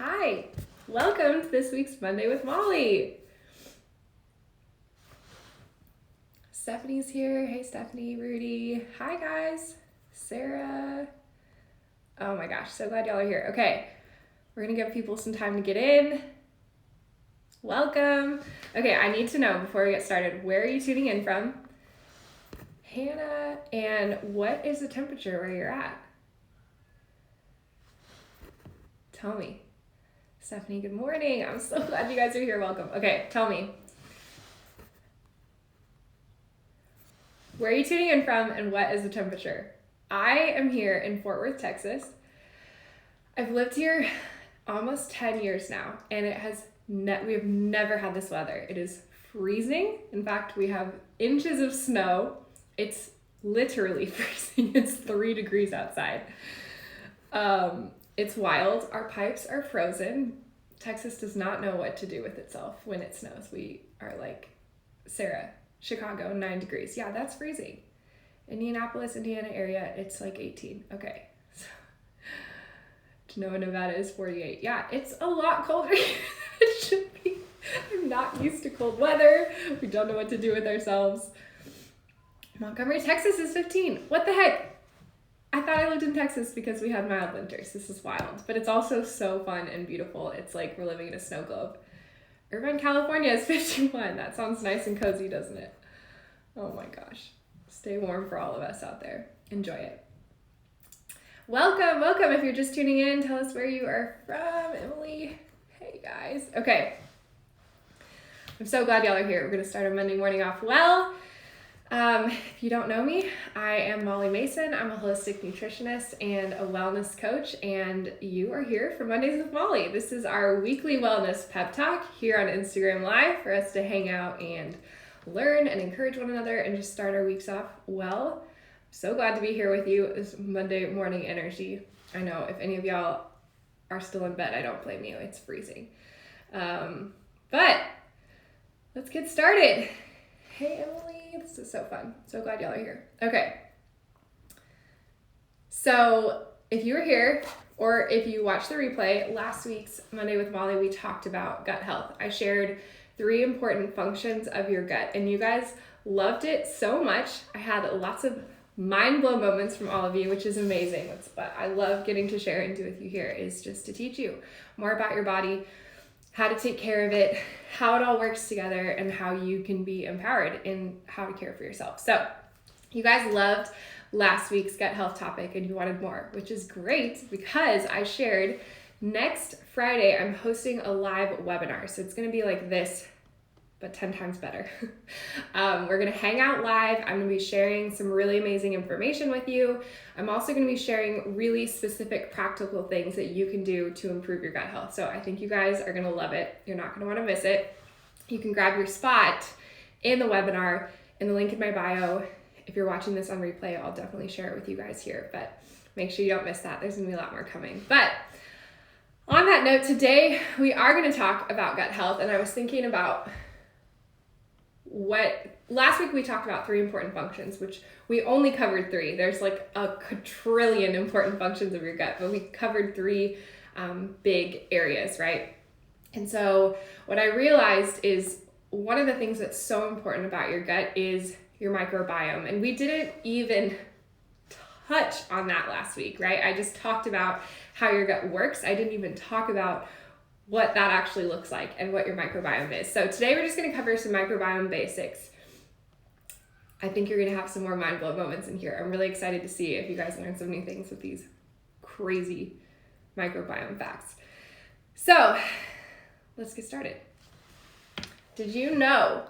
Hi, welcome to this week's Monday with Mollie. Stephanie's here. Hey, Stephanie, Rudy. Hi, guys. Sarah. Oh my gosh, so glad y'all are here. Okay, we're gonna give people some time to get in. Welcome. Okay, I need to know before we get started, where are you tuning in from? Hannah, and what is the temperature where you're at? Tell me. Stephanie, good morning. I'm so glad you guys are here. Welcome. Okay, tell me. Where are you tuning in from and what is the temperature? I am here in Fort Worth, Texas. I've lived here almost 10 years now, and we have never had this weather. It is freezing. In fact, we have inches of snow. It's literally freezing. It's 3 degrees outside. It's wild. Our pipes are frozen. Texas does not know what to do with itself when it snows. We are like, Sarah, Chicago, 9 degrees. Yeah, that's freezing. Indianapolis, Indiana area, it's like 18. Okay. So, Genoa, Nevada is 48. Yeah, it's a lot colder than it should be. I'm not used to cold weather. We don't know what to do with ourselves. Montgomery, Texas is 15. What the heck? I thought I lived in Texas because we had mild winters. This is wild, but it's also so fun and beautiful. It's like we're living in a snow globe. Irvine, California is 51. That sounds nice and cozy, doesn't it? Oh my gosh. Stay warm for all of us out there. Enjoy it. Welcome. If you're just tuning in, tell us where you are from. Emily. Hey guys. Okay. I'm so glad y'all are here. We're going to start our Monday morning off well. If you don't know me, I am Mollie Mason. I'm a holistic nutritionist and a wellness coach, and you are here for Mondays with Mollie. This is our weekly wellness pep talk here on Instagram Live for us to hang out and learn and encourage one another and just start our weeks off well. So glad to be here with you. This Monday morning energy. I know if any of y'all are still in bed, I don't blame you. It's freezing. But let's get started. Hey, Emily. This is so fun. So glad y'all are here. Okay. So if you were here or if you watched the replay, last week's Monday with Mollie, we talked about gut health. I shared 3 important functions of your gut, and you guys loved it so much. I had lots of mind blown moments from all of you, which is amazing. That's what I love getting to share and do with you here, is just to teach you more about your body, how to take care of it, how it all works together, and how you can be empowered in how to care for yourself. So you guys loved last week's gut health topic and you wanted more, which is great because I shared next Friday, I'm hosting a live webinar. So it's going to be like this, but 10 times better. We're going to hang out live. I'm going to be sharing some really amazing information with you. I'm also going to be sharing really specific practical things that you can do to improve your gut health. So I think you guys are going to love it. You're not going to want to miss it. You can grab your spot in the webinar in the link in my bio. If you're watching this on replay, I'll definitely share it with you guys here, but make sure you don't miss that. There's going to be a lot more coming. But on that note, today we are going to talk about gut health, and I was thinking about last week we talked about 3 important functions, which we only covered 3. There's like a quadrillion important functions of your gut, but we covered 3 big areas, right? And so what I realized is one of the things that's so important about your gut is your microbiome. And we didn't even touch on that last week, right? I just talked about how your gut works. I didn't even talk about what that actually looks like and what your microbiome is. So today we're just going to cover some microbiome basics. I think you're going to have some more mind blow moments in here. I'm really excited to see if you guys learn some new things with these crazy microbiome facts. So let's get started. Did you know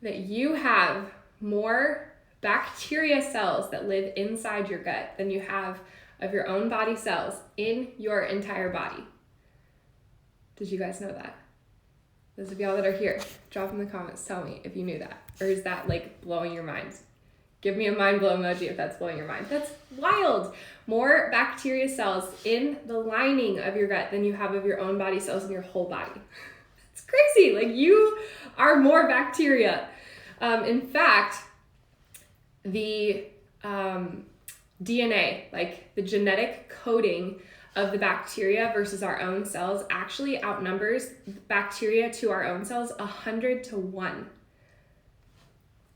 that you have more bacteria cells that live inside your gut than you have of your own body cells in your entire body? Did you guys know that? Those of y'all that are here, drop in the comments, tell me if you knew that. Or is that like blowing your minds? Give me a mind blow emoji if that's blowing your mind. That's wild. More bacteria cells in the lining of your gut than you have of your own body cells in your whole body. It's crazy. Like, you are more bacteria. In fact, the DNA, like the genetic coding of the bacteria versus our own cells actually outnumbers bacteria to our own cells 100 to 1.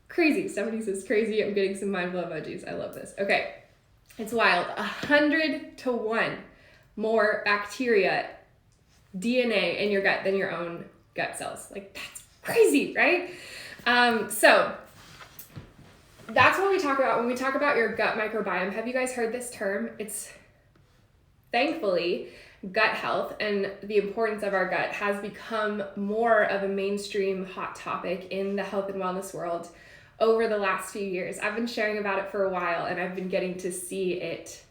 Crazy. Somebody says crazy. I'm getting some mind blow emojis. I love this. Okay. It's wild. 100 to 1 more bacteria, DNA in your gut than your own gut cells. Like, that's crazy, right? So that's what we talk about when we talk about your gut microbiome. Have you guys heard this term? It's thankfully gut health and the importance of our gut has become more of a mainstream hot topic in the health and wellness world over the last few years. I've been sharing about it for a while, and I've been getting to see it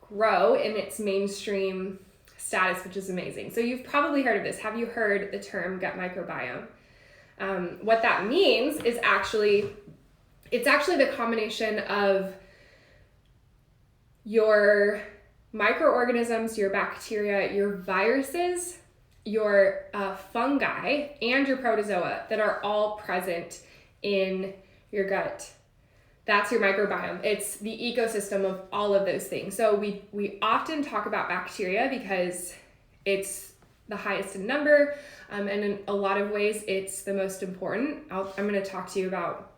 grow in its mainstream status, which is amazing. So you've probably heard of this. Have you heard the term gut microbiome? What that means is it's actually the combination of your microorganisms, your bacteria, your viruses, your fungi, and your protozoa that are all present in your gut. That's your microbiome. It's the ecosystem of all of those things. So we often talk about bacteria because it's the highest in number, and in a lot of ways it's the most important. I'm going to talk to you about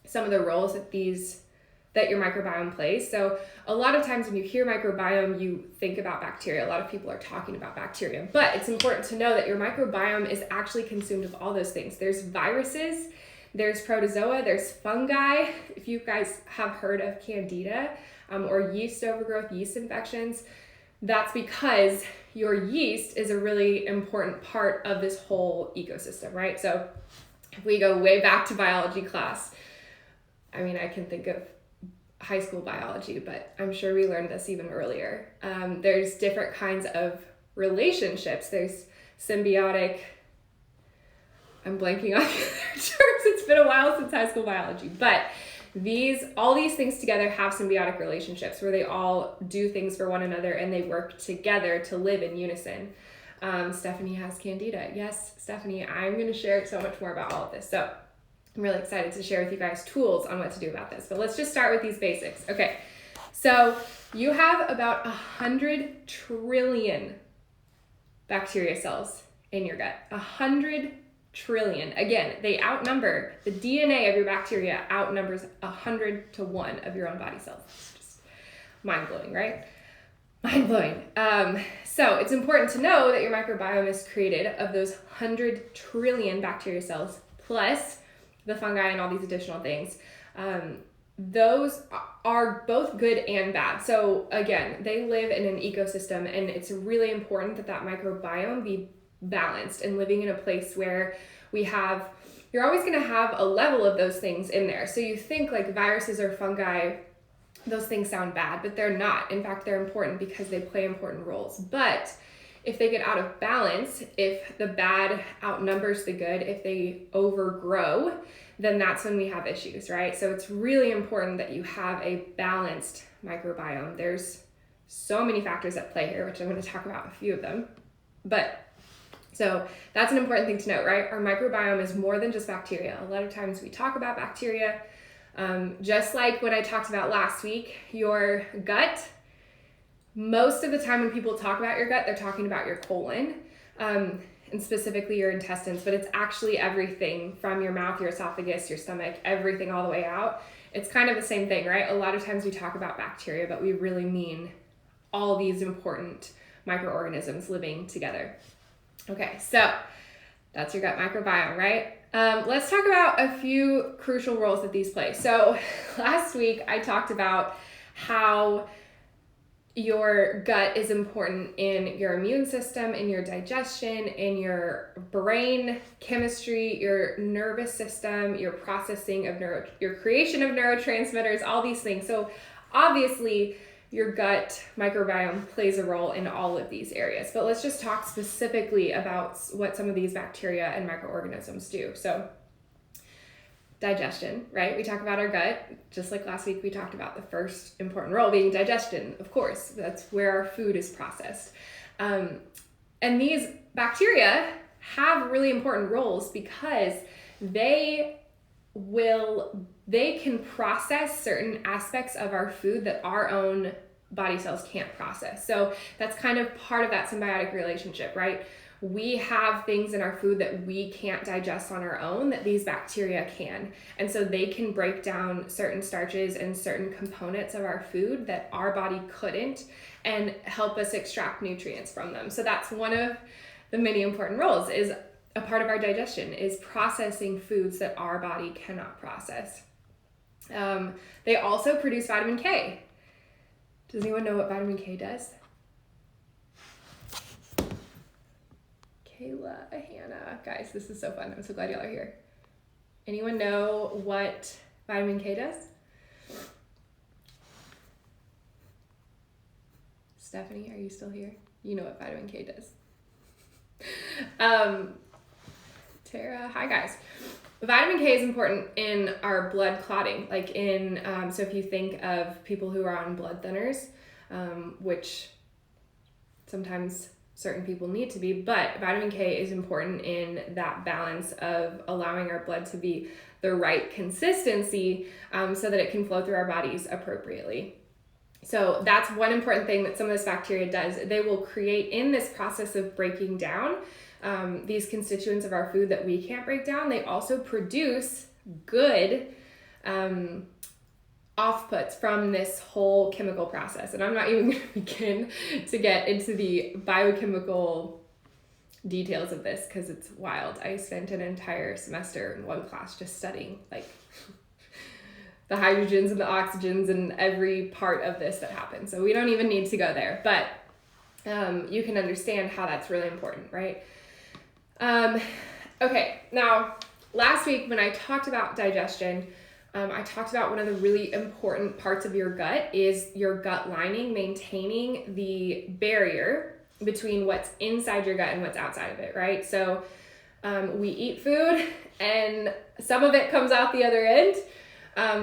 some of the roles that your microbiome plays. So a lot of times when you hear microbiome, you think about bacteria. A lot of people are talking about bacteria, but it's important to know that your microbiome is actually consumed of all those things. There's viruses, there's protozoa, there's fungi. If you guys have heard of candida or yeast overgrowth, yeast infections, that's because your yeast is a really important part of this whole ecosystem, right? So if we go way back to biology class, I mean, I can think of high school biology, but I'm sure we learned this even earlier. There's different kinds of relationships. There's symbiotic, I'm blanking on the terms. It's been a while since high school biology, but all these things together have symbiotic relationships where they all do things for one another and they work together to live in unison. Stephanie has candida. Yes, Stephanie, I'm going to share so much more about all of this. So I'm really excited to share with you guys tools on what to do about this, but let's just start with these basics. Okay, so you have about 100 trillion bacteria cells in your gut. 100 trillion. Again, they outnumber, the DNA of your bacteria outnumbers 100 to 1 of your own body cells. It's just mind-blowing, right? Mind-blowing. So it's important to know that your microbiome is created of those 100 trillion bacteria cells plus the fungi and all these additional things. Those are both good and bad. So again, they live in an ecosystem, and it's really important that that microbiome be balanced and living in a place where you're always going to have a level of those things in there. So you think like viruses or fungi, those things sound bad, but they're not. In fact, they're important because they play important roles. But if they get out of balance, if the bad outnumbers the good, if they overgrow, then that's when we have issues, right? So it's really important that you have a balanced microbiome. There's so many factors at play here, which I'm going to talk about a few of them. So that's an important thing to note, right? Our microbiome is more than just bacteria. A lot of times we talk about bacteria, just like when I talked about last week, your gut. Most of the time when people talk about your gut, they're talking about your colon, and specifically your intestines, but it's actually everything from your mouth, your esophagus, your stomach, everything all the way out. It's kind of the same thing, right? A lot of times we talk about bacteria, but we really mean all these important microorganisms living together. Okay, so that's your gut microbiome, right? Let's talk about a few crucial roles that these play. So last week I talked about how your gut is important in your immune system, in your digestion, in your brain chemistry, your nervous system, your processing of your creation of neurotransmitters, all these things. So obviously your gut microbiome plays a role in all of these areas, but let's just talk specifically about what some of these bacteria and microorganisms do. So digestion, right? We talk about our gut, just like last week we talked about the first important role being digestion. Of course, that's where our food is processed. And these bacteria have really important roles because they can process certain aspects of our food that our own body cells can't process. So that's kind of part of that symbiotic relationship, right? We have things in our food that we can't digest on our own that these bacteria can. And so they can break down certain starches and certain components of our food that our body couldn't and help us extract nutrients from them. So that's one of the many important roles, is a part of our digestion is processing foods that our body cannot process. They also produce vitamin K. Does anyone know what vitamin K does? Kayla, Hannah, guys, this is so fun. I'm so glad y'all are here. Anyone know what vitamin K does? Stephanie, are you still here? You know what vitamin K does. Tara, hi guys. Vitamin K is important in our blood clotting, like in, so if you think of people who are on blood thinners, which sometimes certain people need to be, but vitamin K is important in that balance of allowing our blood to be the right consistency, so that it can flow through our bodies appropriately. So that's one important thing that some of this bacteria does. They will create, in this process of breaking down these constituents of our food that we can't break down, they also produce good offputs from this whole chemical process. And I'm not even going to begin to get into the biochemical details of this because it's wild. I spent an entire semester in one class just studying like the hydrogens and the oxygens and every part of this that happens. So we don't even need to go there, but you can understand how that's really important, right? Okay, now last week when I talked about digestion, I talked about one of the really important parts of your gut is your gut lining, maintaining the barrier between what's inside your gut and what's outside of it, right? So we eat food and some of it comes out the other end,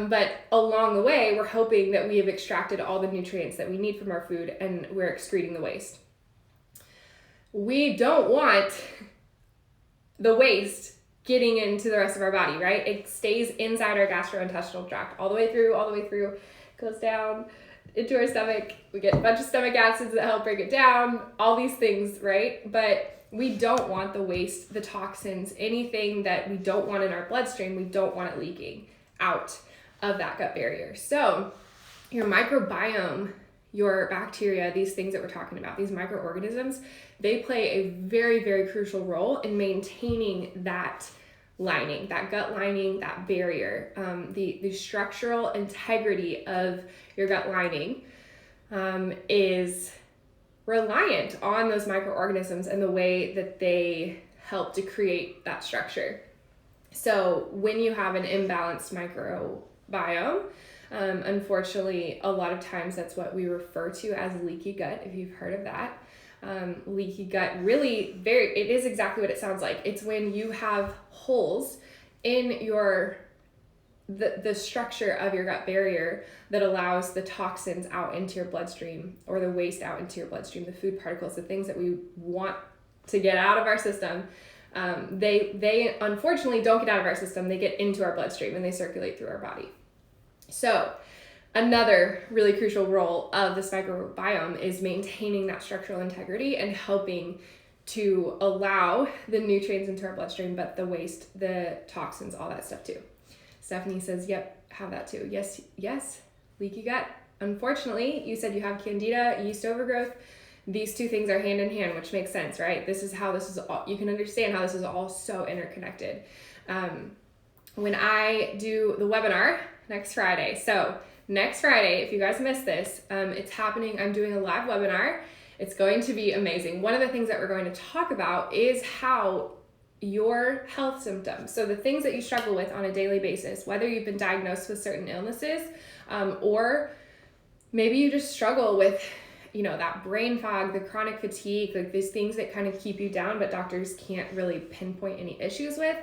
but along the way, we're hoping that we have extracted all the nutrients that we need from our food and we're excreting the waste. We don't want the waste getting into the rest of our body, right? It stays inside our gastrointestinal tract all the way through, goes down into our stomach. We get a bunch of stomach acids that help break it down, all these things, right? But we don't want the waste, the toxins, anything that we don't want in our bloodstream, we don't want it leaking out of that gut barrier. So your microbiome, your bacteria, these things that we're talking about, these microorganisms, they play a very, very crucial role in maintaining that lining, that gut lining, that barrier. The structural integrity of your gut lining is reliant on those microorganisms and the way that they help to create that structure. So when you have an imbalanced microbiome, unfortunately, a lot of times that's what we refer to as leaky gut, if you've heard of that. Leaky gut really it is exactly what it sounds like. It's when you have holes in the structure of your gut barrier that allows the toxins out into your bloodstream or the waste out into your bloodstream, the food particles, the things that we want to get out of our system. They unfortunately don't get out of our system. They get into our bloodstream and they circulate through our body. So another really crucial role of this microbiome is maintaining that structural integrity and helping to allow the nutrients into our bloodstream, but the waste, the toxins, all that stuff too. Stephanie says, yep, have that too. Yes, leaky gut. Unfortunately, you said you have candida, yeast overgrowth. These two things are hand in hand, which makes sense, right? This is how this is all, you can understand how this is all so interconnected. When I do the webinar next Friday, so next Friday, if you guys missed this, it's happening. I'm doing a live webinar. It's going to be amazing. One of the things that we're going to talk about is how your health symptoms, so the things that you struggle with on a daily basis, whether you've been diagnosed with certain illnesses, or maybe you just struggle with, that brain fog, the chronic fatigue, like these things that kind of keep you down, but doctors can't really pinpoint any issues with.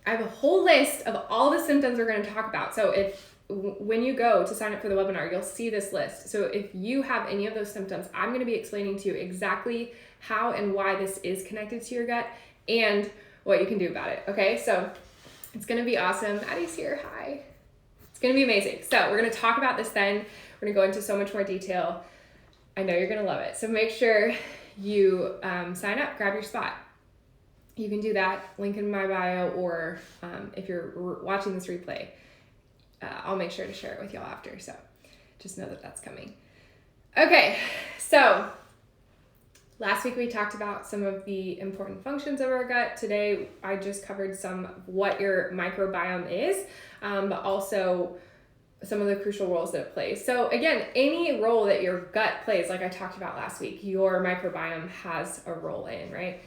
I have a whole list of all the symptoms we're going to talk about. So when you go to sign up for the webinar, you'll see this list. So if you have any of those symptoms, I'm going to be explaining to you exactly how and why this is connected to your gut and what you can do about it. Okay, so it's going to be awesome. Addie's here. Hi. It's going to be amazing. So we're going to talk about this then. We're going to go into so much more detail. I know you're going to love it. So make sure you sign up, grab your spot. You can do that, link in my bio, or if you're watching this replay, I'll make sure to share it with y'all after. So just know that that's coming. Okay, so last week we talked about some of the important functions of our gut. Today I just covered some of what your microbiome is, but also some of the crucial roles that it plays. So again, any role that your gut plays, like I talked about last week, your microbiome has a role in, right?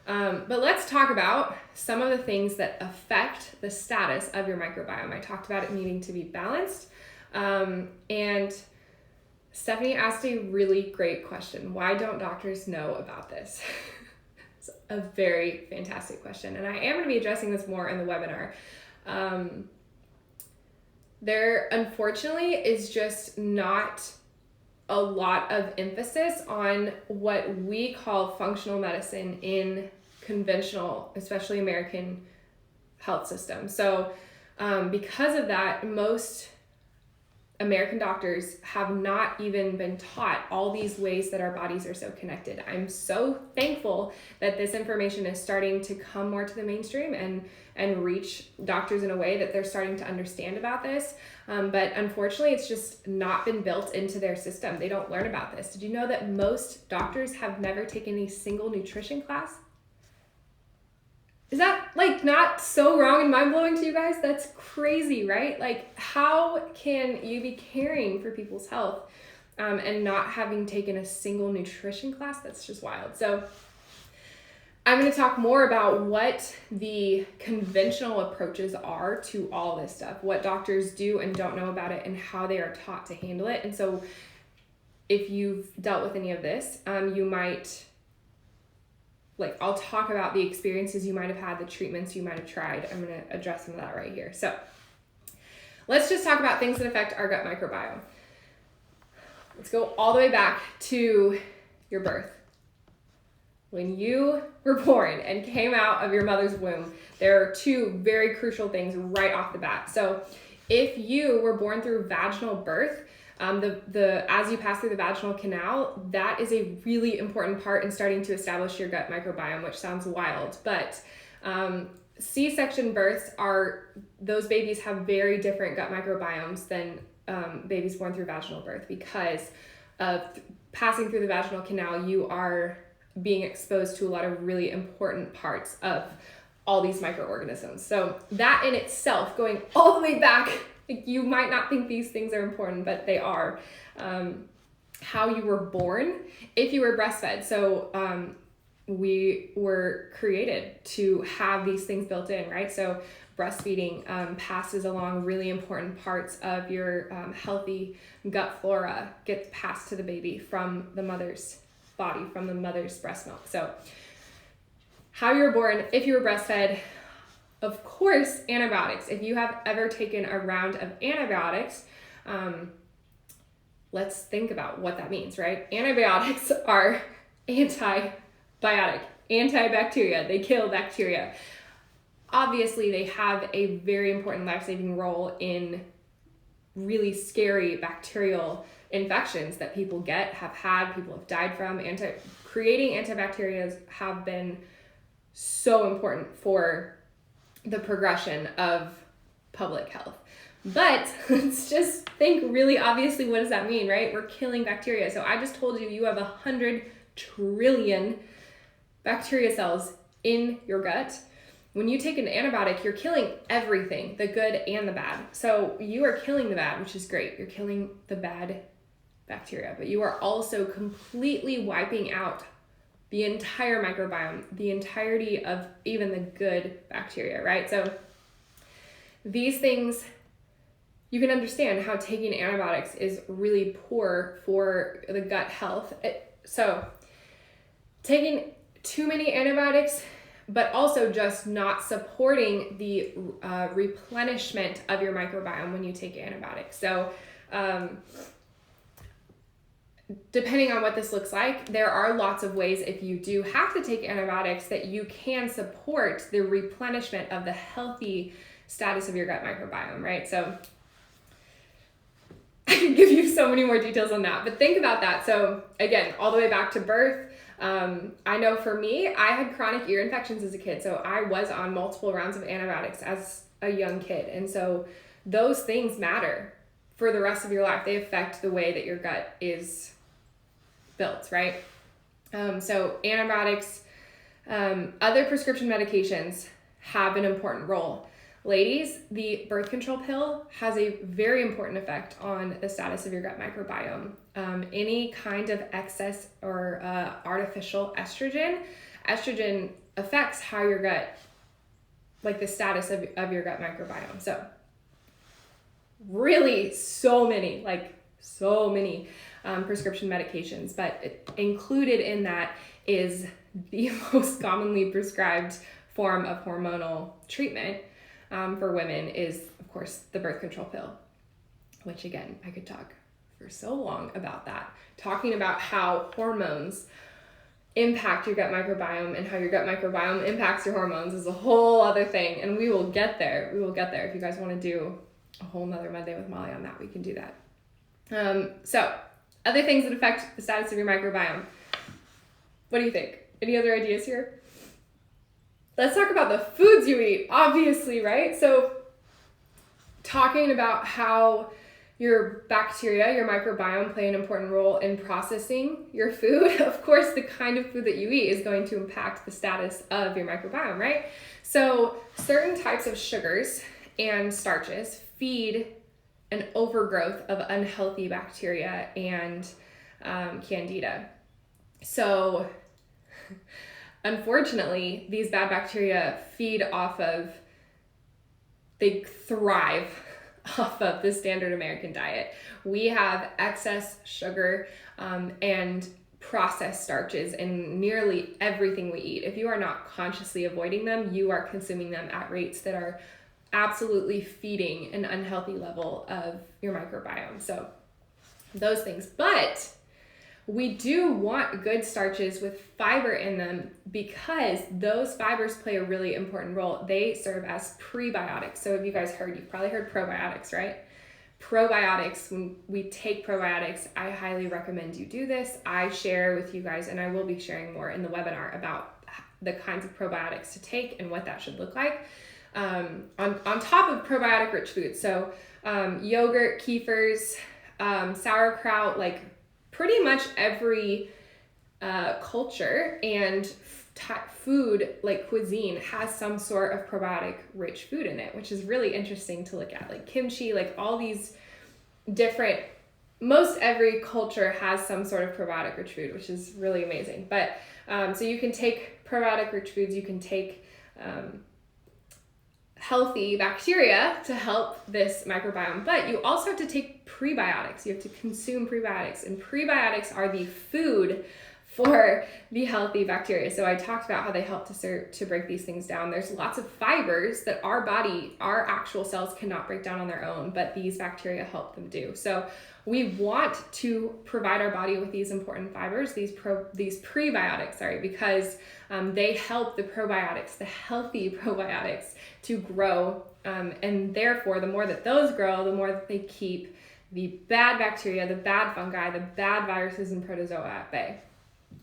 But let's talk about some of the things that affect the status of your microbiome. I talked about it needing to be balanced. And Stephanie asked a really great question. Why don't doctors know about this? It's a very fantastic question. And I am going to be addressing this more in the webinar. There, unfortunately, is just not a lot of emphasis on what we call functional medicine in conventional, especially American health system. So because of that, most American doctors have not even been taught all these ways that our bodies are so connected. I'm so thankful that this information is starting to come more to the mainstream and reach doctors in a way that they're starting to understand about this. But unfortunately, it's just not been built into their system. They don't learn about this. Did you know that most doctors have never taken a single nutrition class? Is that like not so wrong and mind-blowing to you guys? That's crazy, right? Like, how can you be caring for people's health and not having taken a single nutrition class? That's just wild. So I'm going to talk more about what the conventional approaches are to all this stuff, what doctors do and don't know about it, and how they are taught to handle it. And so if you've dealt with any of this, you might... I'll talk about the experiences you might have had, the treatments you might have tried. I'm going to address some of that right here. So let's just talk about things that affect our gut microbiome. Let's go all the way back to your birth. When you were born and came out of your mother's womb, there are two very crucial things right off the bat. So if you were born through vaginal birth, as you pass through the vaginal canal, that is a really important part in starting to establish your gut microbiome, which sounds wild, but C-section births those babies have very different gut microbiomes than babies born through vaginal birth, because of passing through the vaginal canal, you are being exposed to a lot of really important parts of all these microorganisms. So that in itself, going all the way back, you might not think these things are important, but they are. How you were born, if you were breastfed. So we were created to have these things built in, right? So breastfeeding passes along really important parts of your healthy gut flora, gets passed to the baby from the mother's body, from the mother's breast milk. So how you were born, if you were breastfed, of course, antibiotics. If you have ever taken a round of antibiotics, let's think about what that means, right? Antibiotics are antibiotic, antibacteria. They kill bacteria. Obviously, they have a very important life-saving role in really scary bacterial infections that people have had, people have died from. Creating antibacterias have been so important for the progression of public health. But let's just think really obviously, what does that mean, right? We're killing bacteria. So I just told you have 100 trillion bacteria cells in your gut. When you take an antibiotic, you're killing everything, the good and the bad. So you are killing the bad, which is great. You're killing the bad bacteria, but you are also completely wiping out the entire microbiome, the entirety of even the good bacteria, right? So these things, you can understand how taking antibiotics is really poor for the gut health. So taking too many antibiotics, but also just not supporting the replenishment of your microbiome when you take antibiotics. So depending on what this looks like, there are lots of ways, if you do have to take antibiotics, that you can support the replenishment of the healthy status of your gut microbiome, right? So I can give you so many more details on that, but think about that. So again, all the way back to birth, I know for me, I had chronic ear infections as a kid. So I was on multiple rounds of antibiotics as a young kid. And so those things matter for the rest of your life. They affect the way that your gut is built, right? So antibiotics, other prescription medications have an important role. Ladies, the birth control pill has a very important effect on the status of your gut microbiome. Any kind of excess or artificial estrogen affects how your gut, like the status of your gut microbiome. So really so many prescription medications, but included in that is the most commonly prescribed form of hormonal treatment for women is, of course, the birth control pill, which again, I could talk for so long about that, talking about how hormones impact your gut microbiome and how your gut microbiome impacts your hormones is a whole other thing. And we will get there. If you guys want to do a whole nother Monday with Mollie on that, we can do that. So other things that affect the status of your microbiome. What do you think? Any other ideas here? Let's talk about the foods you eat, obviously, right? So talking about how your bacteria, your microbiome play an important role in processing your food. Of course, the kind of food that you eat is going to impact the status of your microbiome, right? So certain types of sugars and starches feed an overgrowth of unhealthy bacteria and candida. So unfortunately, these bad bacteria they thrive off of the standard American diet. We have excess sugar and processed starches in nearly everything we eat. If you are not consciously avoiding them, you are consuming them at rates that are absolutely feeding an unhealthy level of your microbiome. So those things, but we do want good starches with fiber in them because those fibers play a really important role. They serve as prebiotics. So have you guys heard, you've probably heard probiotics, right? Probiotics, when we take probiotics, I highly recommend you do this. I share with you guys, and I will be sharing more in the webinar about the kinds of probiotics to take and what that should look like. On top of probiotic rich foods. So yogurt, kefirs, sauerkraut, like pretty much every culture and food, like cuisine, has some sort of probiotic rich food in it, which is really interesting to look at. Like kimchi, like all these different, most every culture has some sort of probiotic rich food, which is really amazing. But so you can take probiotic rich foods, you can take healthy bacteria to help this microbiome, but you also have to take prebiotics. You have to consume prebiotics, and prebiotics are the food for the healthy bacteria. So I talked about how they help to break these things down. There's lots of fibers that our actual cells cannot break down on their own, but these bacteria help them do. So we want to provide our body with these important fibers, these prebiotics, because they help the probiotics, the healthy probiotics, to grow. And therefore, the more that those grow, the more that they keep the bad bacteria, the bad fungi, the bad viruses and protozoa at bay.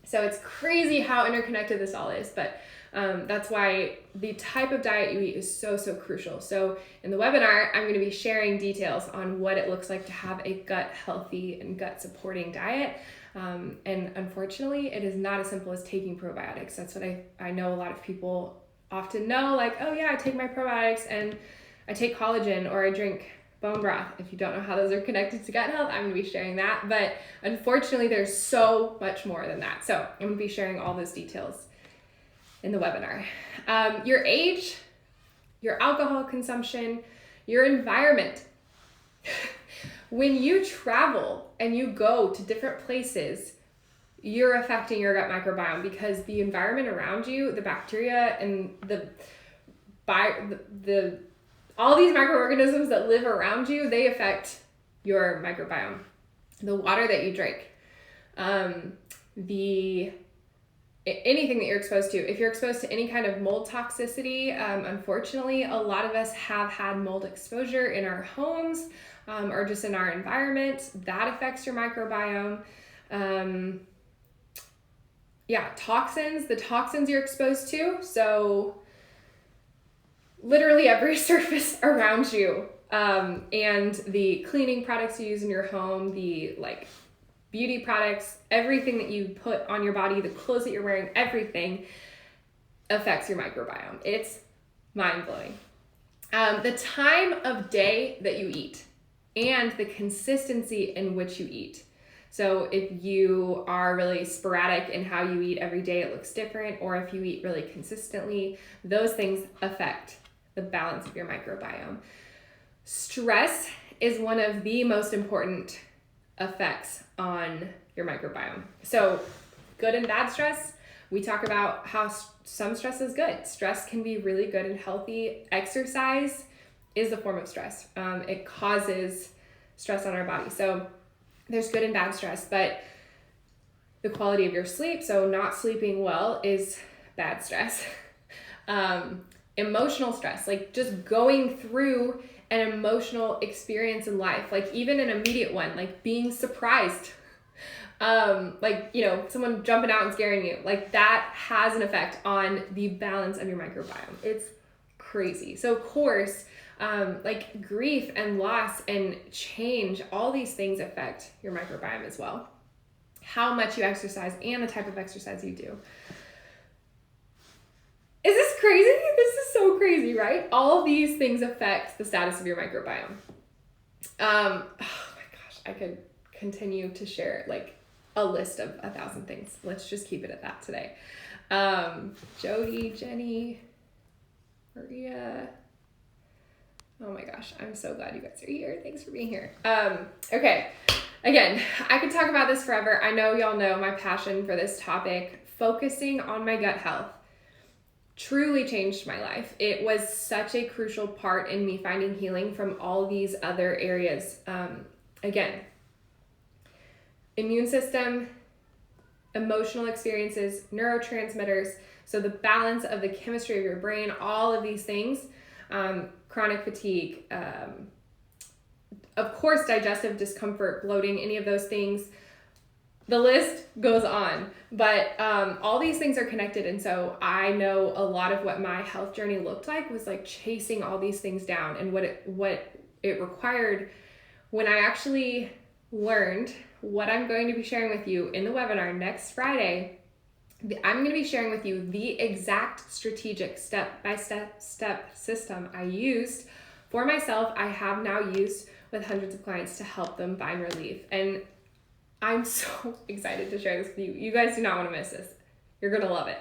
So it's crazy how interconnected this all is, but that's why the type of diet you eat is so crucial. So in the webinar, I'm going to be sharing details on what it looks like to have a gut healthy and gut supporting diet. And unfortunately, it is not as simple as taking probiotics. That's what I know a lot of people often know, like, oh yeah, I take my probiotics and I take collagen or I drink bone broth. If you don't know how those are connected to gut health, I'm going to be sharing that. But unfortunately, there's so much more than that. So I'm going to be sharing all those details in the webinar. Your age, your alcohol consumption, your environment. When you travel and you go to different places, you're affecting your gut microbiome because the environment around you, the bacteria and all these microorganisms that live around you, they affect your microbiome. The water that you drink, the anything that you're exposed to. If you're exposed to any kind of mold toxicity, unfortunately, a lot of us have had mold exposure in our homes or just in our environment. That affects your microbiome. The toxins you're exposed to. So literally every surface around you, and the cleaning products you use in your home, the like beauty products, everything that you put on your body, the clothes that you're wearing, everything affects your microbiome. It's mind-blowing. The time of day that you eat and the consistency in which you eat. So if you are really sporadic in how you eat every day, it looks different, or if you eat really consistently, those things affect the balance of your microbiome. Stress is one of the most important effects on your microbiome. So good and bad stress, we talk about how some stress is good. Stress can be really good and healthy. Exercise is a form of stress. It causes stress on our body. So there's good and bad stress, but the quality of your sleep, so not sleeping well, is bad stress. Emotional stress, like just going through an emotional experience in life, like even an immediate one, like being surprised, someone jumping out and scaring you, like that has an effect on the balance of your microbiome. It's crazy. So of course, like grief and loss and change, all these things affect your microbiome as well. How much you exercise and the type of exercise you do. Is this crazy? This is so crazy, right? All these things affect the status of your microbiome. Oh my gosh, I could continue to share like a list of 1,000 things. Let's just keep it at that today. Jody, Jenny, Maria. Oh my gosh, I'm so glad you guys are here. Thanks for being here. Okay, again, I could talk about this forever. I know y'all know my passion for this topic. Focusing on my gut health truly changed my life. It was such a crucial part in me finding healing from all these other areas. Again, immune system, emotional experiences, neurotransmitters, so the balance of the chemistry of your brain, all of these things, chronic fatigue, of course, digestive discomfort, bloating, any of those things. The list goes on, but all these things are connected. And so I know a lot of what my health journey looked like was like chasing all these things down, and what it required when I actually learned what I'm going to be sharing with you in the webinar next Friday. I'm going to be sharing with you the exact strategic step-by-step system I used for myself. I have now used with hundreds of clients to help them find relief. And I'm so excited to share this with you. You guys do not want to miss this. You're going to love it.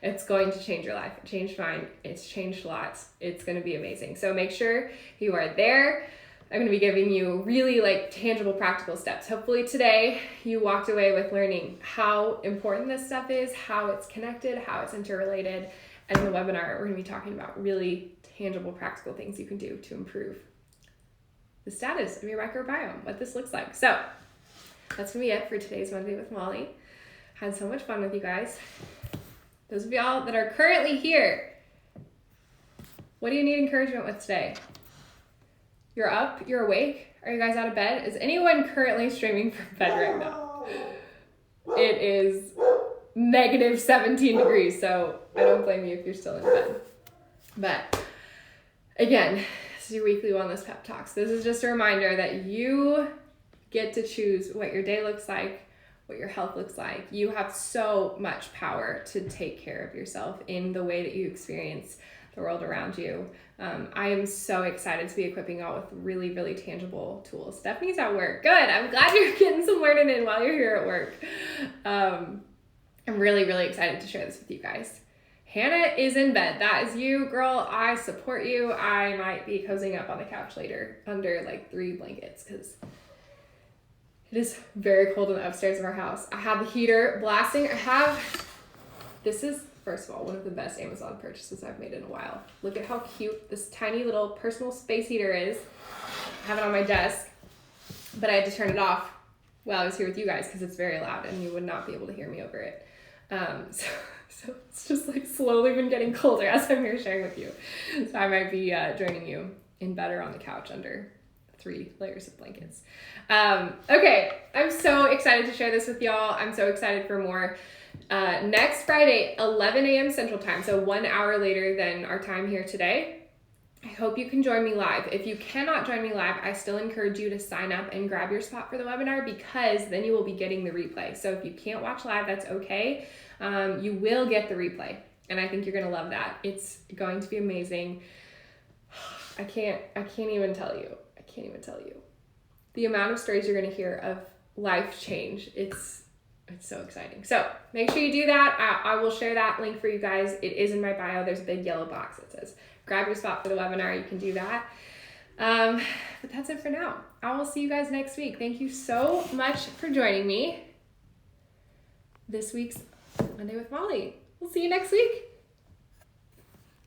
It's going to change your life. It changed mine. It's changed lots. It's going to be amazing. So make sure you are there. I'm going to be giving you really like tangible, practical steps. Hopefully today you walked away with learning how important this stuff is, how it's connected, how it's interrelated. And in the webinar, we're going to be talking about really tangible, practical things you can do to improve the status of your microbiome, what this looks like. So that's going to be it for today's Monday with Mollie. Had so much fun with you guys. Those of y'all that are currently here, what do you need encouragement with today? You're up, you're awake. Are you guys out of bed? Is anyone currently streaming from bed right now? It is negative 17 degrees, so I don't blame you if you're still in bed. But again, this is your weekly wellness pep talks. This is just a reminder that you get to choose what your day looks like, what your health looks like. You have so much power to take care of yourself in the way that you experience the world around you. I am so excited to be equipping y'all with really, really tangible tools. Stephanie's at work. Good. I'm glad you're getting some learning in while you're here at work. I'm really, really excited to share this with you guys. Hannah is in bed. That is you, girl. I support you. I might be cozying up on the couch later under like 3 blankets because it is very cold in the upstairs of our house. I have the heater blasting. This is, first of all, one of the best Amazon purchases I've made in a while. Look at how cute this tiny little personal space heater is. I have it on my desk, but I had to turn it off while I was here with you guys because it's very loud and you would not be able to hear me over it. So it's just like slowly been getting colder as I'm here sharing with you. So I might be joining you in bed or on the couch under 3 layers of blankets. Okay, I'm so excited to share this with y'all. I'm so excited for more. Next Friday, 11 a.m. Central Time, so 1 hour later than our time here today. I hope you can join me live. If you cannot join me live, I still encourage you to sign up and grab your spot for the webinar, because then you will be getting the replay. So if you can't watch live, that's okay. You will get the replay, and I think you're gonna love that. It's going to be amazing. I can't even tell you. The amount of stories you're gonna hear of life change. It's so exciting. So make sure you do that. I will share that link for you guys. It is in my bio. There's a big yellow box that says grab your spot for the webinar. You can do that. But that's it for now. I will see you guys next week. Thank you so much for joining me this week's Monday with Mollie. We'll see you next week.